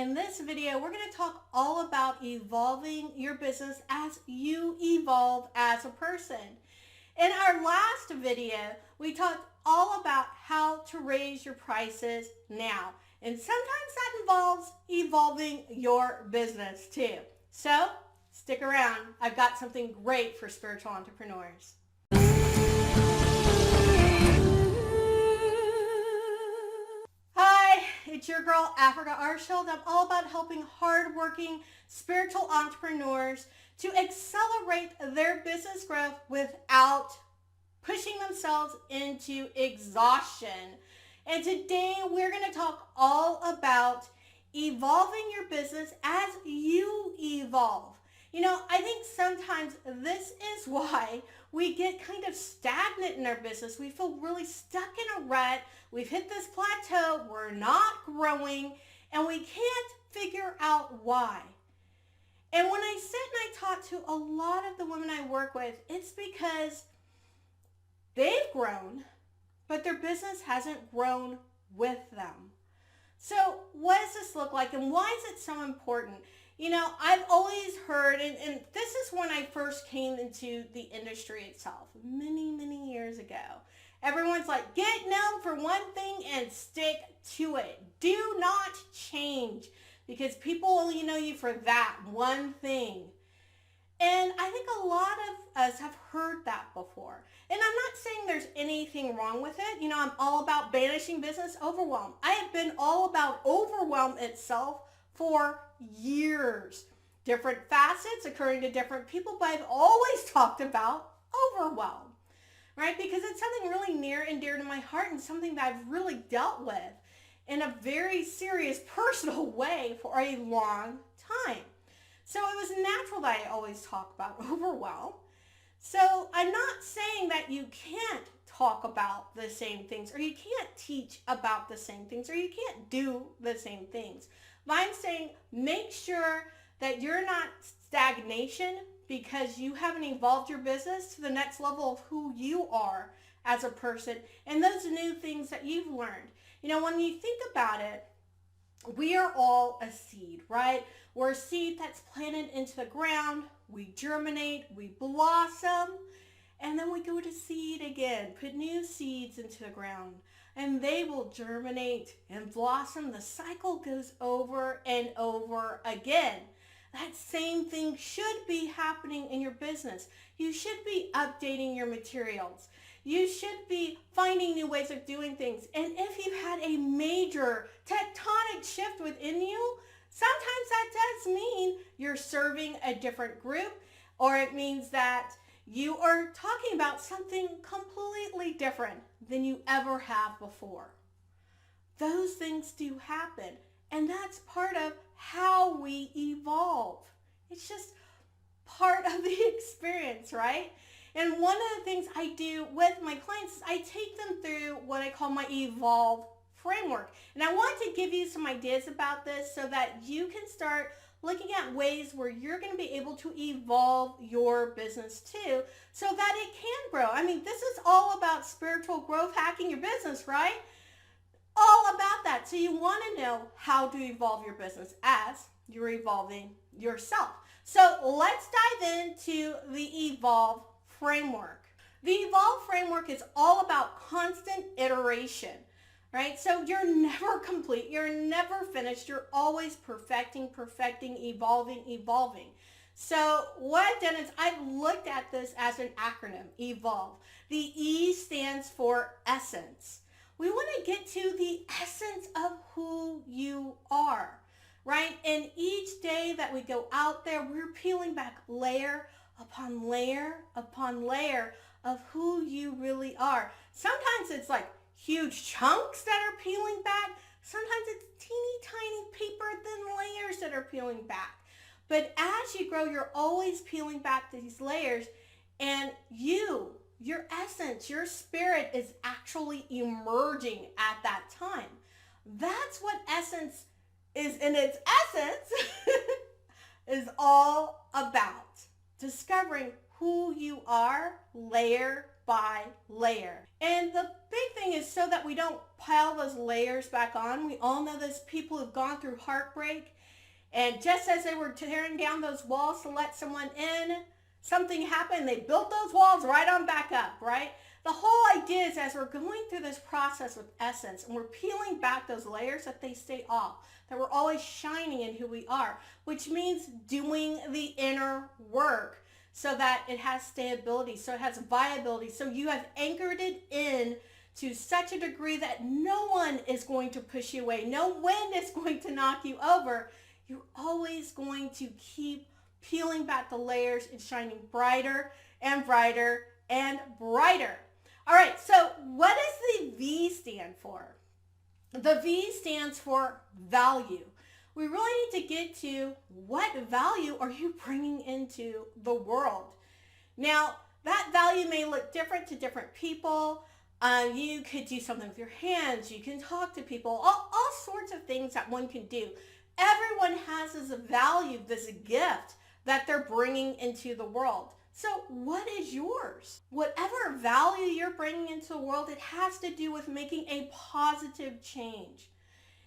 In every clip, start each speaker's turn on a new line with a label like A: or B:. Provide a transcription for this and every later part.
A: in this video, we're going to talk all about evolving your business as you evolve as a person. In our last video, we talked all about how to raise your prices now. And sometimes that involves evolving your business too. So stick around. I've got something great for spiritual entrepreneurs. Hi, it's your girl, Africa Archield. I'm all about helping hardworking spiritual entrepreneurs to accelerate their business growth without pushing themselves into exhaustion. And today we're going to talk all about evolving your business as you evolve. You know, I think sometimes this is why we get kind of stagnant in our business. We feel really stuck in a rut. We've hit this plateau. We're not growing, and we can't figure out why. And when I sit and I talk to a lot of the women I work with, it's because they've grown, but their business hasn't grown with them. So what does this look like, and why is it so important? You know, I've always heard, and this is when I first came into the industry itself, many years ago. Everyone's like, get known for one thing and stick to it. Do not change, because people only know you for that one thing. And I think a lot of us have heard that before. And I'm not saying there's anything wrong with it. You know, I'm all about banishing business overwhelm. I have been all about overwhelm itself for years. Different facets occurring to different people, but I've always talked about overwhelm, right? Because it's something really near and dear to my heart and something that I've really dealt with in a very serious personal way for a long time. So it was natural that I always talk about overwhelm. So I'm not saying that you can't talk about the same things, or you can't teach about the same things, or you can't do the same things. But I'm saying make sure that you're not stagnation because you haven't evolved your business to the next level of who you are as a person and those new things that you've learned. You know, when you think about it, we are all a seed, right? We're a seed that's planted into the ground. We germinate, we blossom, and then we go to seed again, put new seeds into the ground, and they will germinate and blossom. The cycle goes over and over again. That same thing should be happening in your business. You should be updating your materials. You should be finding new ways of doing things. And if you've had a major tectonic shift within you, sometimes that does mean you're serving a different group, or it means that you are talking about something completely different than you ever have before. Those things do happen, and that's part of how we evolve. It's just part of the experience, right? And one of the things I do with my clients is I take them through what I call my evolve framework. And I want to give you some ideas about this so that you can start looking at ways where you're going to be able to evolve your business too, so that it can grow. I mean, this is all about spiritual growth hacking your business, right? All about that. So you want to know how to evolve your business as you're evolving yourself. So let's dive into the evolve framework. The evolve framework is all about constant iteration, right? So you're never complete, you're never finished, you're always perfecting, evolving. So what I've done is I've looked at this as an acronym, evolve. The E stands for essence. We want to get to the essence of who you are, right? And each day that we go out there, we're peeling back layer upon layer upon layer of who you really are. Sometimes it's like huge chunks that are peeling back. Sometimes it's teeny tiny paper thin layers that are peeling back. But as you grow, you're always peeling back these layers, and your essence, your spirit is actually emerging at that time. That's what essence is, in its essence, is all about. Discovering who you are layer by layer. And the big thing is so that we don't pile those layers back on. We all know those people who've gone through heartbreak, and just as they were tearing down those walls to let someone in, something happened. They built those walls right on back up, right? The whole idea is as we're going through this process with essence and we're peeling back those layers, that they stay off, that we're always shining in who we are, which means doing the inner work so that it has stability, so it has viability, so you have anchored it in to such a degree that no one is going to push you away. No wind is going to knock you over. You're always going to keep peeling back the layers and shining brighter and brighter and brighter. All right, so what does the V stand for? The V stands for value. We really need to get to what value are you bringing into the world. Now, that value may look different to different people. You could do something with your hands. You can talk to people, all sorts of things that one can do. Everyone has this value, this gift that they're bringing into the world. So what is yours? Whatever value you're bringing into the world, it has to do with making a positive change.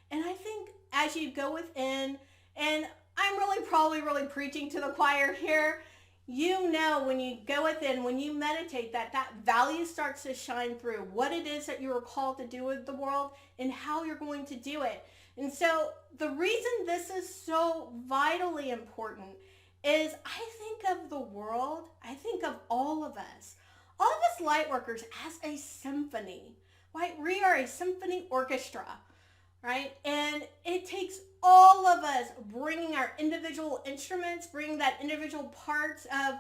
A: And I think as you go within, and I'm probably preaching to the choir here, you know when you go within, when you meditate, that value starts to shine through what it is that you were called to do with the world and how you're going to do it. And so the reason this is so vitally important is I think of the world, I think of all of us Lightworkers as a symphony, right? We are a symphony orchestra, right? And it takes all of us bringing our individual instruments, bringing that individual parts of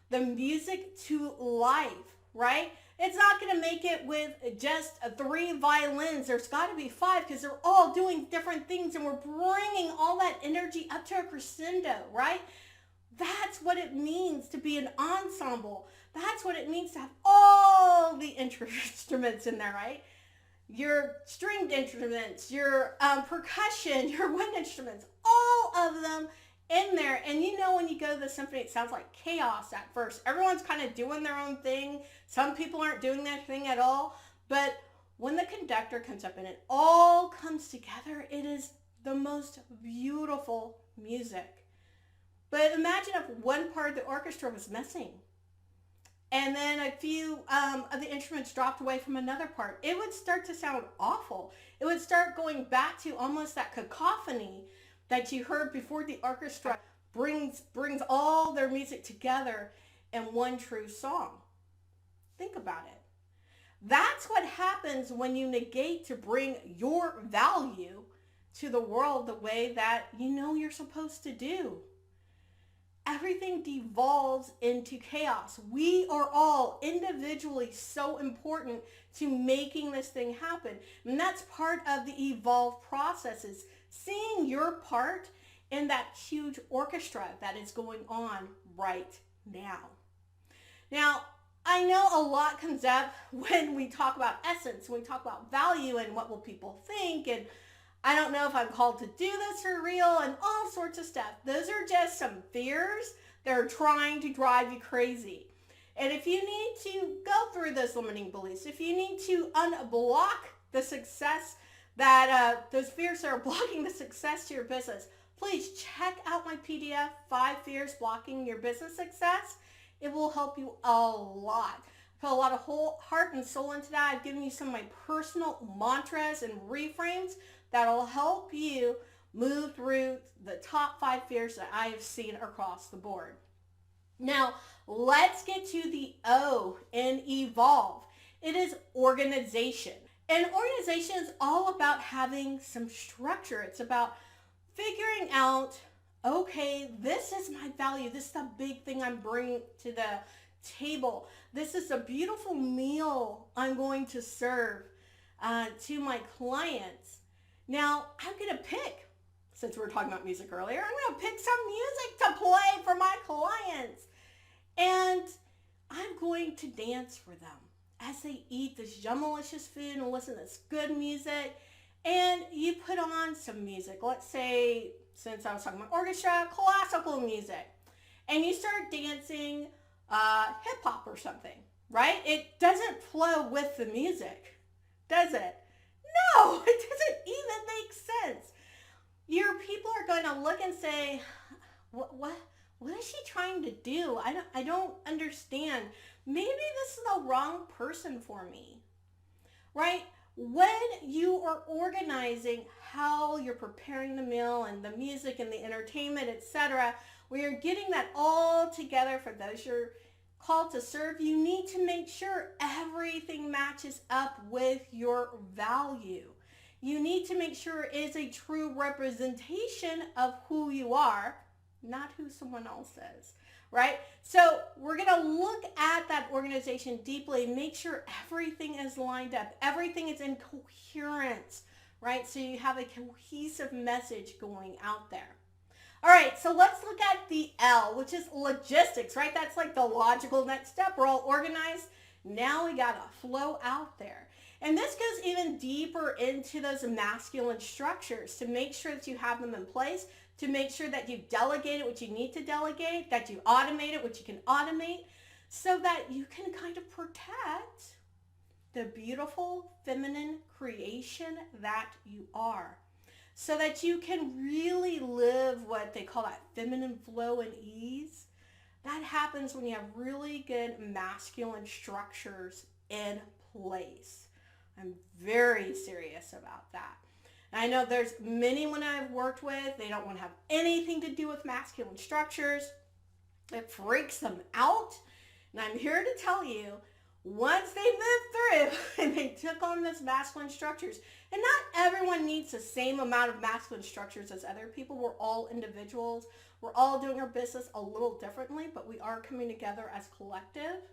A: the music to life, right? It's not going to make it with just 3 violins. There's got to be 5 because they're all doing different things and we're bringing all that energy up to a crescendo, right? That's what it means to be an ensemble. That's what it means to have all the instruments in there, right? Your stringed instruments, your percussion, your wind instruments, all of them in there. And you know when you go to the symphony, it sounds like chaos at first. Everyone's kind of doing their own thing. Some people aren't doing that thing at all. But when the conductor comes up and it all comes together, it is the most beautiful music. But imagine if one part of the orchestra was missing and then a few of the instruments dropped away from another part. It would start to sound awful. It would start going back to almost that cacophony that you heard before the orchestra brings all their music together in one true song. Think about it. That's what happens when you negate to bring your value to the world the way that you know you're supposed to do. Everything devolves into chaos. We are all individually so important to making this thing happen. And that's part of the evolve process, is seeing your part in that huge orchestra that is going on right now. Now, I know a lot comes up when we talk about essence, when we talk about value and what will people think, and I don't know if I'm called to do this for real and all sorts of stuff. Those are just some fears that are trying to drive you crazy. And if you need to go through those limiting beliefs, if you need to unblock the success that those fears that are blocking the success to your business, please check out my PDF, 5 Fears Blocking Your Business Success. It will help you a lot. I put a lot of whole heart and soul into that. I've given you some of my personal mantras and reframes that'll help you move through the top 5 fears that I have seen across the board. Now, let's get to the O in evolve. It is organization. And organization is all about having some structure. It's about figuring out, okay, this is my value. This is the big thing I'm bringing to the table. This is a beautiful meal I'm going to serve to my clients. Now, I'm going to pick, since we were talking about music earlier, I'm going to pick some music to play for my clients. And I'm going to dance for them as they eat this yummalicious food and listen to this good music. And you put on some music. Let's say, since I was talking about orchestra, classical music. And you start dancing hip hop or something. right? It doesn't flow with the music, does it? No, it doesn't even make sense. Your people are going to look and say, what is she trying to do? I don't understand. Maybe this is the wrong person for me, right? When you are organizing how you're preparing the meal and the music and the entertainment, etc., when you're getting that all together for those you're called to serve, you need to make sure everything matches up with your value. You need to make sure it is a true representation of who you are, not who someone else is, right? So we're going to look at that organization deeply, make sure everything is lined up, everything is in coherence, right? So you have a cohesive message going out there. All right, so let's look at the L, which is logistics, right? That's like the logical next step. We're all organized. Now we got to flow out there. And this goes even deeper into those masculine structures to make sure that you have them in place, to make sure that you've delegated what you need to delegate, that you automated what you can automate, so that you can kind of protect the beautiful feminine creation that you are, so that you can really live what they call that feminine flow and ease. That happens when you have really good masculine structures in place. I'm very serious about that. And I know there's many women I've worked with, they don't want to have anything to do with masculine structures. It freaks them out. And I'm here to tell you, once they moved through and they took on this masculine structures, and not everyone needs the same amount of masculine structures as other people. We're all individuals. We're all doing our business a little differently, but we are coming together as collective.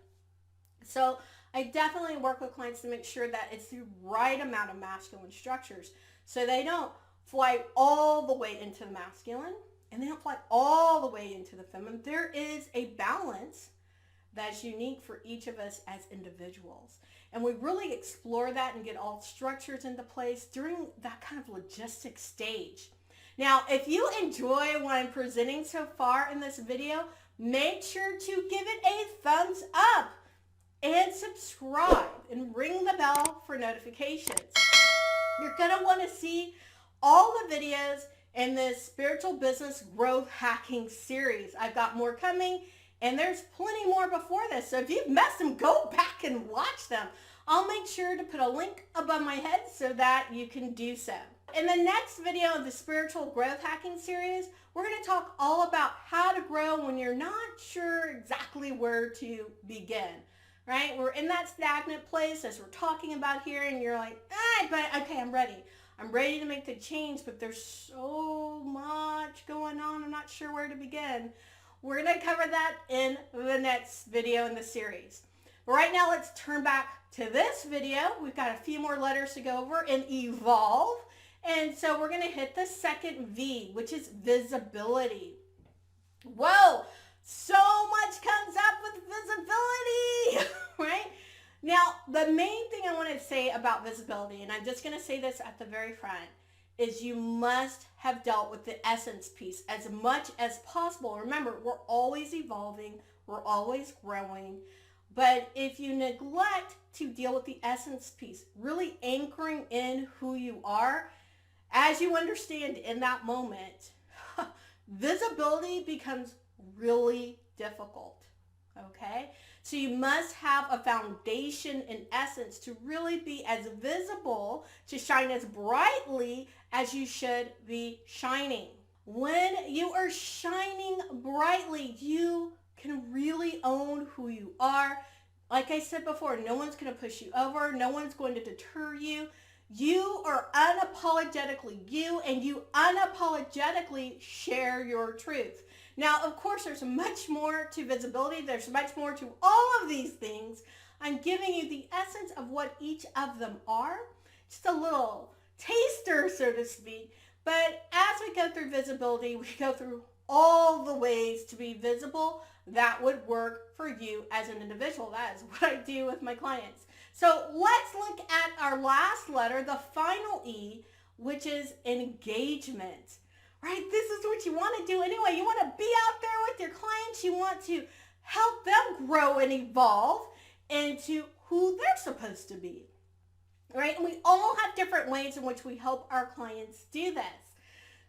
A: So I definitely work with clients to make sure that it's the right amount of masculine structures, so they don't fly all the way into the masculine and they don't fly all the way into the feminine. There is a balance that's unique for each of us as individuals. And we really explore that and get all structures into place during that kind of logistic stage. Now, if you enjoy what I'm presenting so far in this video, make sure to give it a thumbs up and subscribe and ring the bell for notifications. You're going to want to see all the videos in this spiritual business growth hacking series. I've got more coming, and there's plenty more before this. So if you've missed them, go back and watch them. I'll make sure to put a link above my head so that you can do so. In the next video of the spiritual growth hacking series, we're going to talk all about how to grow when you're not sure exactly where to begin. Right? We're in that stagnant place as we're talking about here, and you're like, but okay, I'm ready. I'm ready to make the change, but there's so much going on. I'm not sure where to begin. We're going to cover that in the next video in the series. But right now, let's turn back to this video. We've got a few more letters to go over and evolve. And so we're going to hit the second V, which is visibility. Whoa! So much comes up with visibility, right? Now, the main thing I want to say about visibility, and I'm just going to say this at the very front, is you must have dealt with the essence piece as much as possible. Remember, we're always evolving, we're always growing, but if you neglect to deal with the essence piece, really anchoring in who you are, as you understand in that moment, visibility becomes really difficult, okay? So you must have a foundation in essence to really be as visible, to shine as brightly as you should be shining. When you are shining brightly, you can really own who you are. Like I said before, no one's going to push you over. No one's going to deter you. You are unapologetically you, and you unapologetically share your truth. Now, of course, there's much more to visibility. There's much more to all of these things. I'm giving you the essence of what each of them are. Just a little taster, so to speak. But as we go through visibility, we go through all the ways to be visible that would work for you as an individual. That is what I do with my clients. So let's look at our last letter, the final E, which is engagement. Right? This is what you want to do anyway. You want to be out there with your clients. You want to help them grow and evolve. into who they're supposed to be, right? And we all have different ways in which we help our clients do this.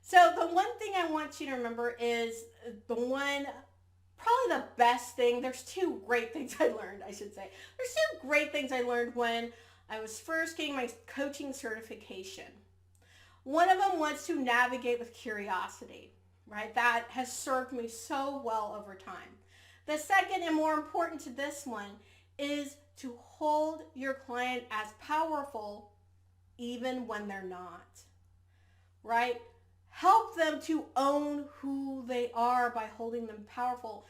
A: So the one thing I want you to remember is probably the best thing. There's two great things I learned, I should say. There's two great things I learned when I was first getting my coaching certification. One of them was to navigate with curiosity, right? That has served me so well over time. The second, and more important to this one, is to hold your client as powerful even when they're not, right? Help them to own who they are by holding them powerful.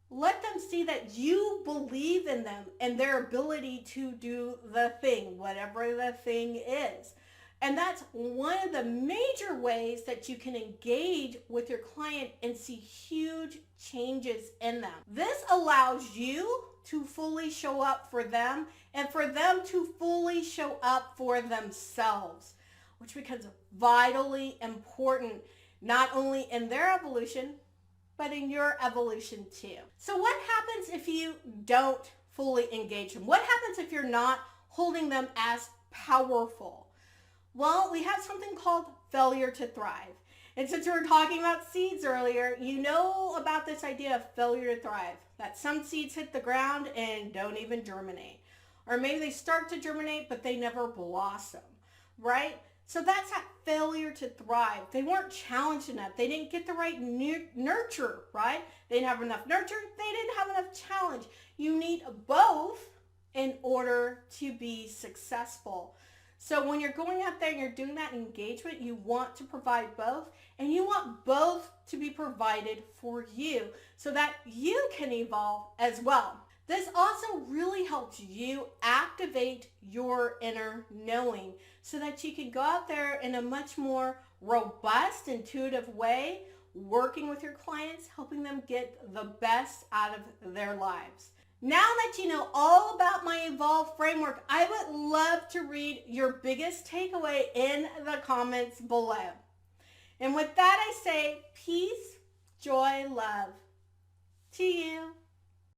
A: Let them see that you believe in them and their ability to do the thing, whatever the thing is. And that's one of the major ways that you can engage with your client and see huge changes in them. This allows you to fully show up for them and for them to fully show up for themselves, which becomes vitally important, not only in their evolution, but in your evolution too. So what happens if you don't fully engage them? What happens if you're not holding them as powerful? Well, we have something called failure to thrive. And since we were talking about seeds earlier, you know about this idea of failure to thrive, that some seeds hit the ground and don't even germinate. Or maybe they start to germinate, but they never blossom, right? So that's that failure to thrive. They weren't challenged enough. They didn't get the right nurture, right? They didn't have enough nurture. They didn't have enough challenge. You need both in order to be successful. So when you're going out there and you're doing that engagement, you want to provide both, and you want both to be provided for you so that you can evolve as well. This also really helps you activate your inner knowing so that you can go out there in a much more robust, intuitive way, working with your clients, helping them get the best out of their lives. Now that you know all about my Evolve framework, I would love to read your biggest takeaway in the comments below. And with that, I say peace, joy, love to you.